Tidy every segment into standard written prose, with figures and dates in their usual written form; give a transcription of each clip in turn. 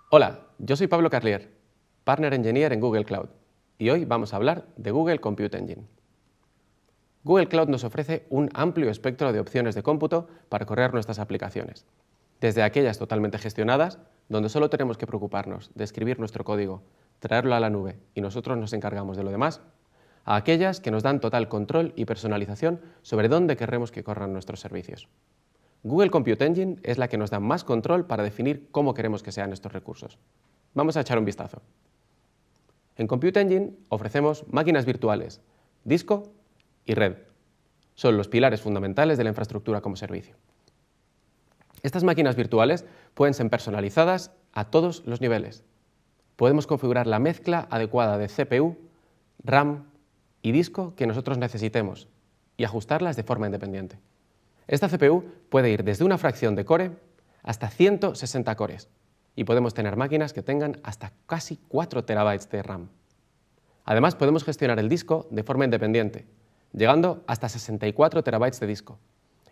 Hola, yo soy Pablo Carlier, Partner Engineer en Google Cloud, y hoy vamos a hablar de Google Compute Engine. Google Cloud nos ofrece un amplio espectro de opciones de cómputo para correr nuestras aplicaciones, desde aquellas totalmente gestionadas, donde solo tenemos que preocuparnos de escribir nuestro código, traerlo a la nube y nosotros nos encargamos de lo demás, a aquellas que nos dan total control y personalización sobre dónde queremos que corran nuestros servicios. Google Compute Engine es la que nos da más control para definir cómo queremos que sean estos recursos. Vamos a echar un vistazo. En Compute Engine ofrecemos máquinas virtuales, disco y red. Son los pilares fundamentales de la infraestructura como servicio. Estas máquinas virtuales pueden ser personalizadas a todos los niveles. Podemos configurar la mezcla adecuada de CPU, RAM y disco que nosotros necesitemos y ajustarlas de forma independiente. Esta CPU puede ir desde una fracción de core hasta 160 cores y podemos tener máquinas que tengan hasta casi 4 terabytes de RAM. Además, podemos gestionar el disco de forma independiente, llegando hasta 64 terabytes de disco.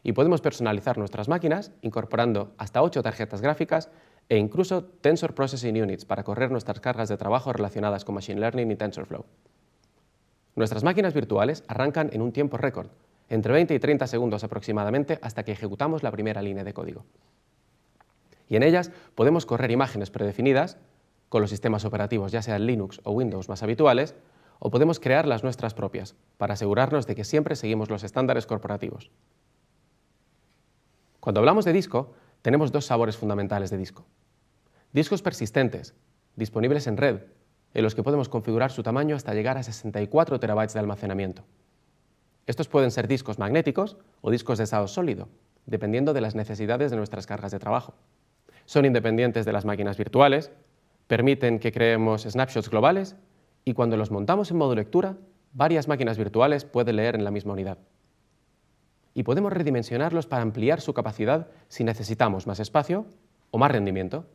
Y podemos personalizar nuestras máquinas incorporando hasta 8 tarjetas gráficas e incluso Tensor Processing Units para correr nuestras cargas de trabajo relacionadas con Machine Learning y TensorFlow. Nuestras máquinas virtuales arrancan en un tiempo récord, entre 20 y 30 segundos aproximadamente, hasta que ejecutamos la primera línea de código. Y en ellas podemos correr imágenes predefinidas con los sistemas operativos, ya sean Linux o Windows más habituales, o podemos crear las nuestras propias, para asegurarnos de que siempre seguimos los estándares corporativos. Cuando hablamos de disco, tenemos dos sabores fundamentales de disco. Discos persistentes, disponibles en red, en los que podemos configurar su tamaño hasta llegar a 64 terabytes de almacenamiento. Estos pueden ser discos magnéticos o discos de estado sólido, dependiendo de las necesidades de nuestras cargas de trabajo. Son independientes de las máquinas virtuales, permiten que creemos snapshots globales y cuando los montamos en modo lectura, varias máquinas virtuales pueden leer en la misma unidad. Y podemos redimensionarlos para ampliar su capacidad si necesitamos más espacio o más rendimiento.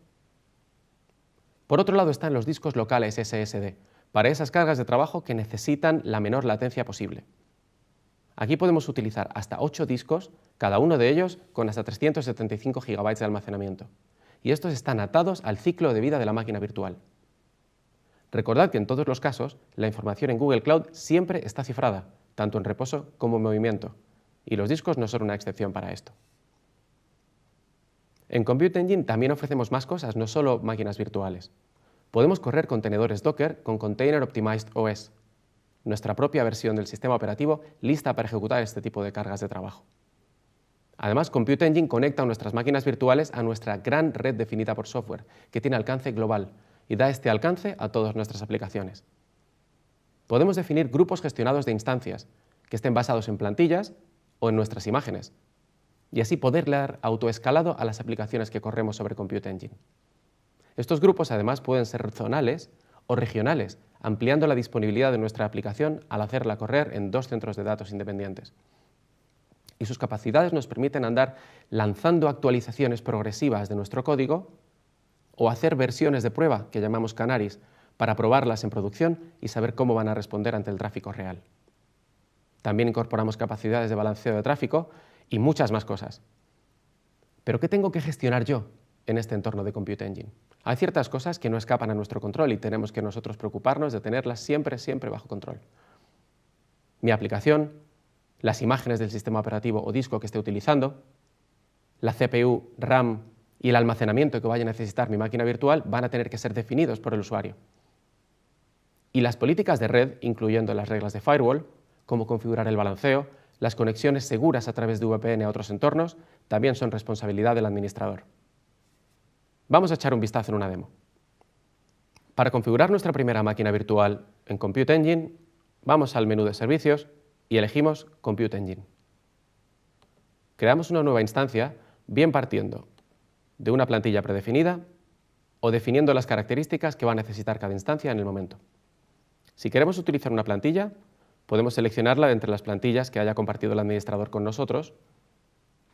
Por otro lado están los discos locales SSD, para esas cargas de trabajo que necesitan la menor latencia posible. Aquí podemos utilizar hasta 8 discos, cada uno de ellos con hasta 375 GB de almacenamiento. Y estos están atados al ciclo de vida de la máquina virtual. Recordad que en todos los casos, la información en Google Cloud siempre está cifrada, tanto en reposo como en movimiento, y los discos no son una excepción para esto. En Compute Engine también ofrecemos más cosas, no solo máquinas virtuales. Podemos correr contenedores Docker con Container Optimized OS, nuestra propia versión del sistema operativo lista para ejecutar este tipo de cargas de trabajo. Además, Compute Engine conecta nuestras máquinas virtuales a nuestra gran red definida por software, que tiene alcance global, y da este alcance a todas nuestras aplicaciones. Podemos definir grupos gestionados de instancias, que estén basados en plantillas o en nuestras imágenes, y así poder dar autoescalado a las aplicaciones que corremos sobre Compute Engine. Estos grupos además pueden ser zonales o regionales, ampliando la disponibilidad de nuestra aplicación al hacerla correr en 2 centros de datos independientes. Y sus capacidades nos permiten andar lanzando actualizaciones progresivas de nuestro código o hacer versiones de prueba, que llamamos canaries, para probarlas en producción y saber cómo van a responder ante el tráfico real. También incorporamos capacidades de balanceo de tráfico y muchas más cosas. ¿Pero qué tengo que gestionar yo en este entorno de Compute Engine? Hay ciertas cosas que no escapan a nuestro control y tenemos que nosotros preocuparnos de tenerlas siempre bajo control. Mi aplicación, las imágenes del sistema operativo o disco que esté utilizando, la CPU, RAM y el almacenamiento que vaya a necesitar mi máquina virtual van a tener que ser definidos por el usuario. Y las políticas de red, incluyendo las reglas de firewall, cómo configurar el balanceo, las conexiones seguras a través de VPN a otros entornos, también son responsabilidad del administrador. Vamos a echar un vistazo en una demo. Para configurar nuestra primera máquina virtual en Compute Engine, vamos al menú de servicios y elegimos Compute Engine. Creamos una nueva instancia, bien partiendo de una plantilla predefinida o definiendo las características que va a necesitar cada instancia en el momento. Si queremos utilizar una plantilla, podemos seleccionarla de entre las plantillas que haya compartido el administrador con nosotros,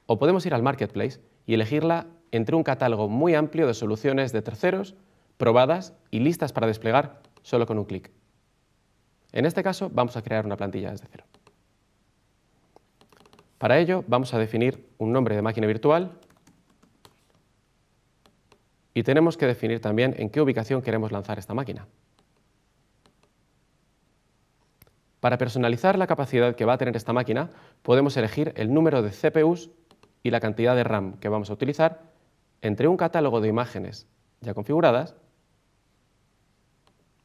o podemos ir al Marketplace y elegirla entre un catálogo muy amplio de soluciones de terceros, probadas y listas para desplegar solo con un clic. En este caso, vamos a crear una plantilla desde cero. Para ello, vamos a definir un nombre de máquina virtual Y tenemos que definir también en qué ubicación queremos lanzar esta máquina. Para personalizar la capacidad que va a tener esta máquina, podemos elegir el número de CPUs y la cantidad de RAM que vamos a utilizar entre un catálogo de imágenes ya configuradas,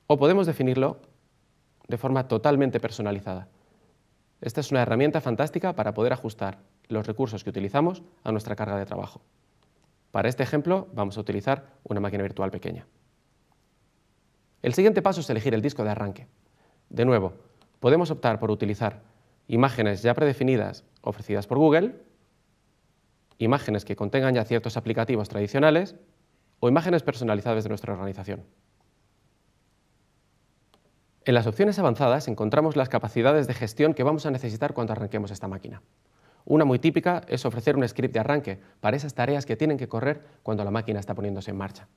o podemos definirlo de forma totalmente personalizada. Esta es una herramienta fantástica para poder ajustar los recursos que utilizamos a nuestra carga de trabajo. Para este ejemplo vamos a utilizar una máquina virtual pequeña. El siguiente paso es elegir el disco de arranque. De nuevo, podemos optar por utilizar imágenes ya predefinidas ofrecidas por Google, imágenes que contengan ya ciertos aplicativos tradicionales o imágenes personalizadas de nuestra organización. En las opciones avanzadas encontramos las capacidades de gestión que vamos a necesitar cuando arranquemos esta máquina. Una muy típica es ofrecer un script de arranque para esas tareas que tienen que correr cuando la máquina está poniéndose en marcha.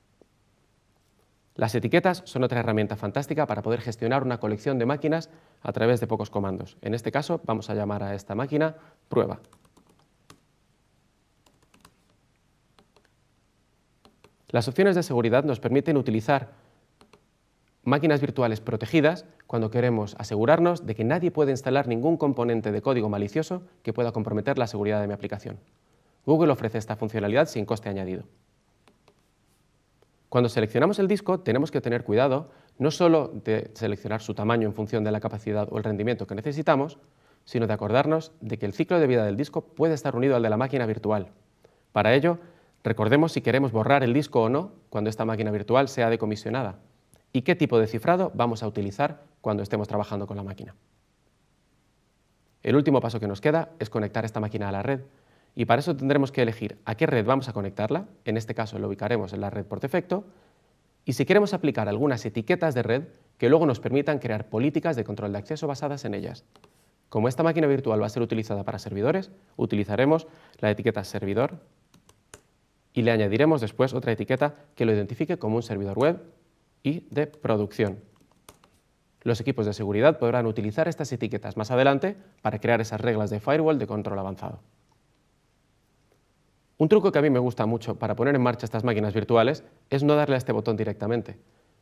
Las etiquetas son otra herramienta fantástica para poder gestionar una colección de máquinas a través de pocos comandos. En este caso vamos a llamar a esta máquina prueba. Las opciones de seguridad nos permiten utilizar máquinas virtuales protegidas cuando queremos asegurarnos de que nadie puede instalar ningún componente de código malicioso que pueda comprometer la seguridad de mi aplicación. Google ofrece esta funcionalidad sin coste añadido. Cuando seleccionamos el disco, tenemos que tener cuidado no solo de seleccionar su tamaño en función de la capacidad o el rendimiento que necesitamos, sino de acordarnos de que el ciclo de vida del disco puede estar unido al de la máquina virtual. Para ello, recordemos si queremos borrar el disco o no cuando esta máquina virtual sea decomisionada y qué tipo de cifrado vamos a utilizar cuando estemos trabajando con la máquina. El último paso que nos queda es conectar esta máquina a la red, y para eso tendremos que elegir a qué red vamos a conectarla. En este caso lo ubicaremos en la red por defecto, y si queremos aplicar algunas etiquetas de red que luego nos permitan crear políticas de control de acceso basadas en ellas. Como esta máquina virtual va a ser utilizada para servidores, utilizaremos la etiqueta servidor y le añadiremos después otra etiqueta que lo identifique como un servidor web y de producción. Los equipos de seguridad podrán utilizar estas etiquetas más adelante para crear esas reglas de firewall de control avanzado. Un truco que a mí me gusta mucho para poner en marcha estas máquinas virtuales es no darle a este botón directamente,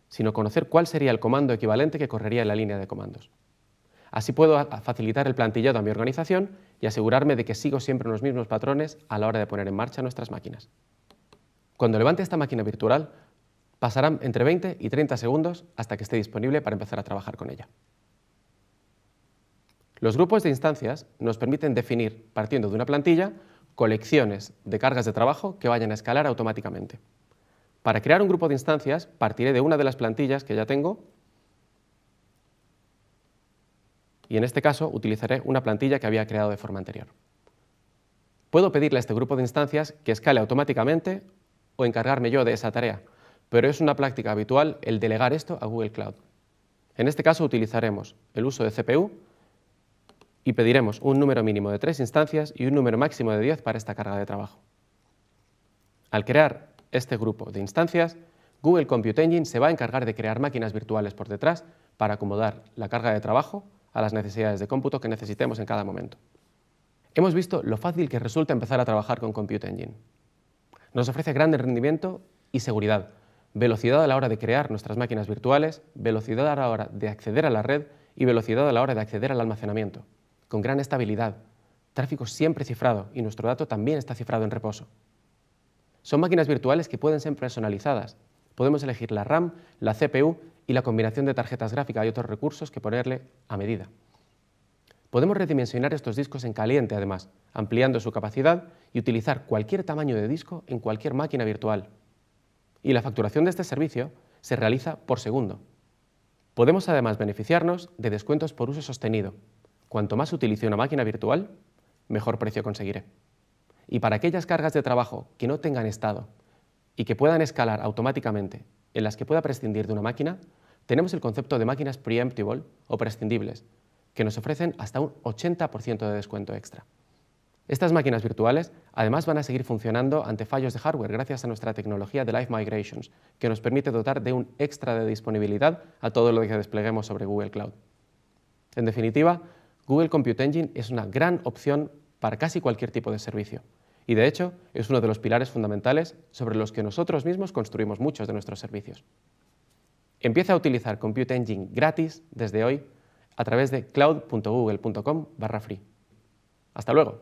sino conocer cuál sería el comando equivalente que correría en la línea de comandos. Así puedo facilitar el plantillado a mi organización y asegurarme de que sigo siempre los mismos patrones a la hora de poner en marcha nuestras máquinas. Cuando levante esta máquina virtual, pasarán entre 20 y 30 segundos hasta que esté disponible para empezar a trabajar con ella. Los grupos de instancias nos permiten definir, partiendo de una plantilla, colecciones de cargas de trabajo que vayan a escalar automáticamente. Para crear un grupo de instancias, partiré de una de las plantillas que ya tengo y en este caso utilizaré una plantilla que había creado de forma anterior. Puedo pedirle a este grupo de instancias que escale automáticamente o encargarme yo de esa tarea, pero es una práctica habitual el delegar esto a Google Cloud. En este caso utilizaremos el uso de CPU y pediremos un número mínimo de 3 instancias y un número máximo de 10 para esta carga de trabajo. Al crear este grupo de instancias, Google Compute Engine se va a encargar de crear máquinas virtuales por detrás para acomodar la carga de trabajo a las necesidades de cómputo que necesitemos en cada momento. Hemos visto lo fácil que resulta empezar a trabajar con Compute Engine. Nos ofrece gran rendimiento y seguridad, velocidad a la hora de crear nuestras máquinas virtuales, velocidad a la hora de acceder a la red y velocidad a la hora de acceder al almacenamiento, con gran estabilidad, tráfico siempre cifrado y nuestro dato también está cifrado en reposo. Son máquinas virtuales que pueden ser personalizadas. Podemos elegir la RAM, la CPU y la combinación de tarjetas gráficas y otros recursos que ponerle a medida. Podemos redimensionar estos discos en caliente, además, ampliando su capacidad y utilizar cualquier tamaño de disco en cualquier máquina virtual. Y la facturación de este servicio se realiza por segundo. Podemos además beneficiarnos de descuentos por uso sostenido. Cuanto más utilice una máquina virtual, mejor precio conseguiré. Y para aquellas cargas de trabajo que no tengan estado y que puedan escalar automáticamente, en las que pueda prescindir de una máquina, tenemos el concepto de máquinas preemptible o prescindibles, que nos ofrecen hasta un 80% de descuento extra. Estas máquinas virtuales además van a seguir funcionando ante fallos de hardware gracias a nuestra tecnología de Live Migrations, que nos permite dotar de un extra de disponibilidad a todo lo que despleguemos sobre Google Cloud. En definitiva, Google Compute Engine es una gran opción para casi cualquier tipo de servicio. Y de hecho, es uno de los pilares fundamentales sobre los que nosotros mismos construimos muchos de nuestros servicios. Empieza a utilizar Compute Engine gratis desde hoy a través de cloud.google.com/free. ¡Hasta luego!